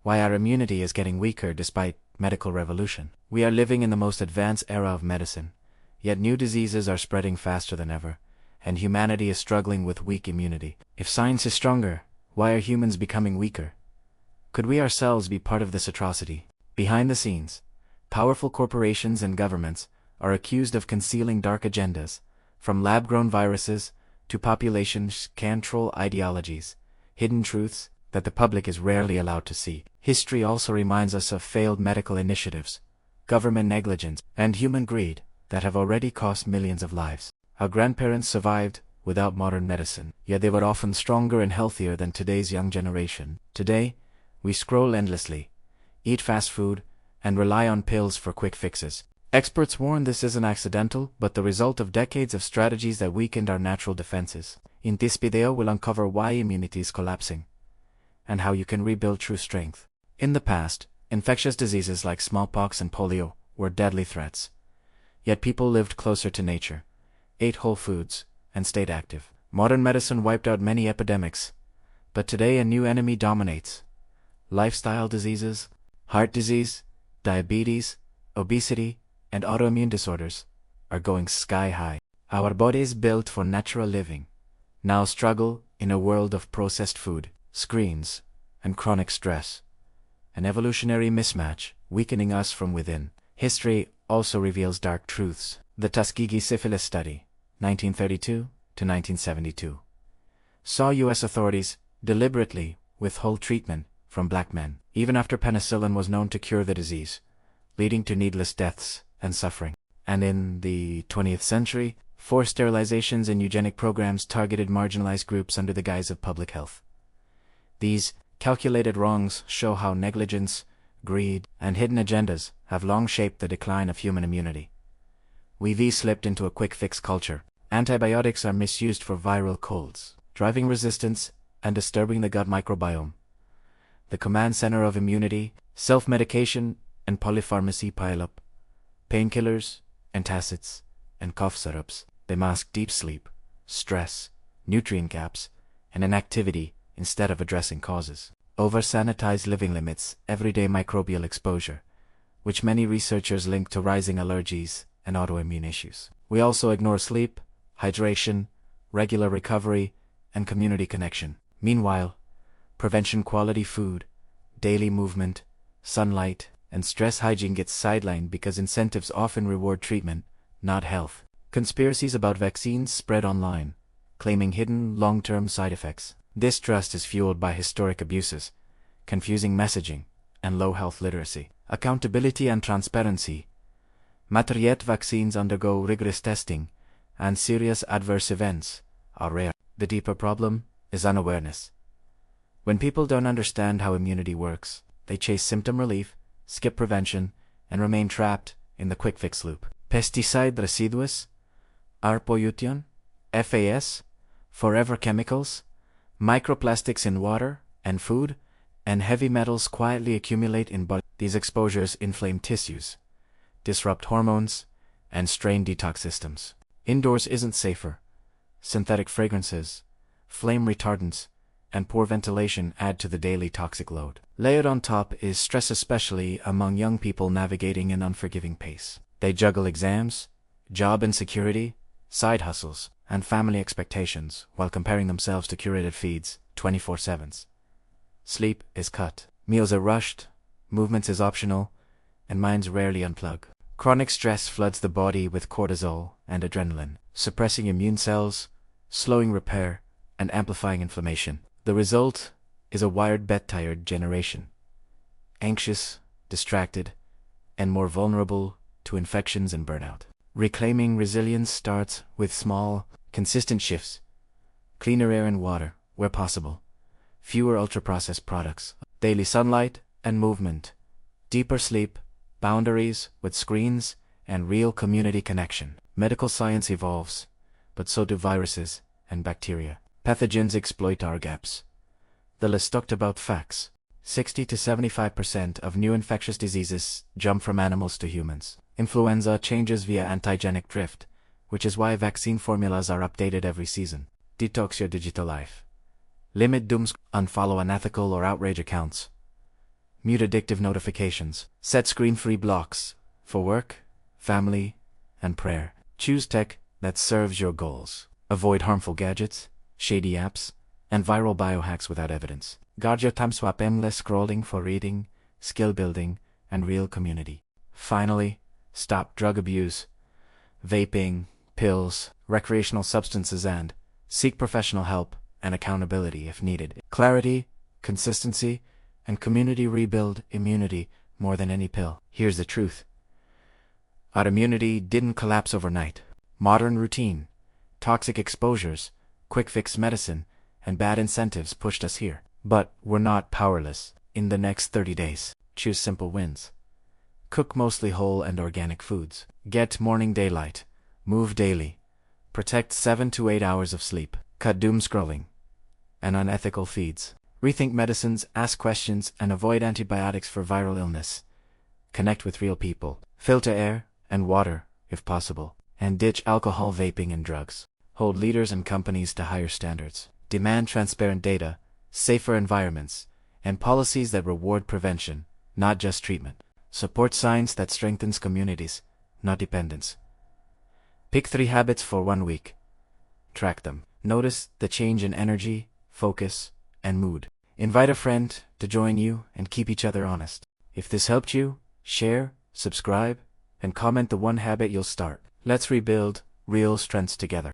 why our immunity is getting weaker despite medical revolution. We are living in the most advanced era of medicine, yet new diseases are spreading faster than ever, and humanity is struggling with weak immunity. If science is stronger, why are humans becoming weaker? Could we ourselves be part of this atrocity? Behind the scenes, powerful corporations and governments are accused of concealing dark agendas, from lab-grown viruses to population control ideologies, hidden truths that the public is rarely allowed to see. History also reminds us of failed medical initiatives, government negligence, and human greed that have already cost millions of lives. Our grandparents survived without modern medicine, yet they were often stronger and healthier than today's young generation. Today, we scroll endlessly, eat fast food, and rely on pills for quick fixes. Experts warn this isn't accidental, but the result of decades of strategies that weakened our natural defenses. In this video, we'll uncover why immunity is collapsing, and how you can rebuild true strength. In the past, infectious diseases like smallpox and polio were deadly threats. Yet people lived closer to nature, ate whole foods, and stayed active. Modern medicine wiped out many epidemics, but today a new enemy dominates. Lifestyle diseases, heart disease, diabetes, obesity, and autoimmune disorders are going sky high. Our bodies built for natural living now struggle in a world of processed food, screens, and chronic stress. An evolutionary mismatch, weakening us from within. History also reveals dark truths. The Tuskegee syphilis study, 1932 to 1972, saw U.S. authorities deliberately withhold treatment from black men, even after penicillin was known to cure the disease, leading to needless deaths and suffering. And in the 20th century, forced sterilizations and eugenic programs targeted marginalized groups under the guise of public health. These calculated wrongs show how negligence, greed, and hidden agendas have long shaped the decline of human immunity. We've slipped into a quick-fix culture. Antibiotics are misused for viral colds, driving resistance and disturbing the gut microbiome. The command center of immunity, self-medication, and polypharmacy pile up. Painkillers, antacids, and cough syrups. They mask deep sleep, stress, nutrient gaps, and inactivity instead of addressing causes. Over-sanitized living limits everyday microbial exposure, which many researchers link to rising allergies and autoimmune issues. We also ignore sleep, hydration, regular recovery, and community connection. Meanwhile, prevention quality food, daily movement, sunlight, and stress hygiene gets sidelined because incentives often reward treatment, not health. Conspiracies about vaccines spread online, claiming hidden long-term side effects. Distrust is fueled by historic abuses, confusing messaging, and low health literacy. Accountability and transparency matter, yet vaccines undergo rigorous testing, and serious adverse events are rare. The deeper problem is unawareness. When people don't understand how immunity works, they chase symptom relief, skip prevention, and remain trapped in the quick-fix loop. Pesticide residuos, air pollution, FAS, forever chemicals, microplastics in water and food, and heavy metals quietly accumulate in body. These exposures inflame tissues, disrupt hormones, and strain detox systems. Indoors isn't safer. Synthetic fragrances, flame retardants, and poor ventilation add to the daily toxic load. Layered on top is stress, especially among young people navigating an unforgiving pace. They juggle exams, job insecurity, side hustles, and family expectations while comparing themselves to curated feeds 24/7. Sleep is cut, meals are rushed, movements is optional, and minds rarely unplug. Chronic stress floods the body with cortisol and adrenaline, suppressing immune cells, slowing repair, and amplifying inflammation. The result is a wired but tired generation, anxious, distracted, and more vulnerable to infections and burnout. Reclaiming resilience starts with small, consistent shifts: cleaner air and water, where possible, fewer ultra-processed products, daily sunlight and movement, deeper sleep, boundaries with screens, and real community connection. Medical science evolves, but so do viruses and bacteria. Pathogens exploit our gaps. The less talked about facts: 60 to 75% of new infectious diseases jump from animals to humans. Influenza changes via antigenic drift, which is why vaccine formulas are updated every season. Detox your digital life. Limit doom, unfollow unethical or outrage accounts. Mute addictive notifications. Set screen-free blocks for work, family, and prayer. Choose tech that serves your goals. Avoid harmful gadgets, shady apps, and viral biohacks without evidence. Guard your time. Swap endless scrolling for reading, skill building, and real community. Finally, stop drug abuse, vaping, pills, recreational substances, and seek professional help and accountability if needed. Clarity, consistency, and community rebuild immunity more than any pill. Here's the truth. Autoimmunity didn't collapse overnight. Modern routine, toxic exposures, quick-fix medicine, and bad incentives pushed us here. But we're not powerless. In the next 30 days, choose simple wins. Cook mostly whole and organic foods. Get morning daylight. Move daily. Protect 7 to 8 hours of sleep. Cut doom scrolling and unethical feeds. Rethink medicines, ask questions, and avoid antibiotics for viral illness. Connect with real people. Filter air and water, if possible. And ditch alcohol, vaping, and drugs. Hold leaders and companies to higher standards. Demand transparent data, safer environments, and policies that reward prevention, not just treatment. Support science that strengthens communities, not dependence. Pick 3 habits for 1 week. Track them. Notice the change in energy, focus, and mood. Invite a friend to join you and keep each other honest. If this helped you, share, subscribe, and comment the one habit you'll start. Let's rebuild real strengths together.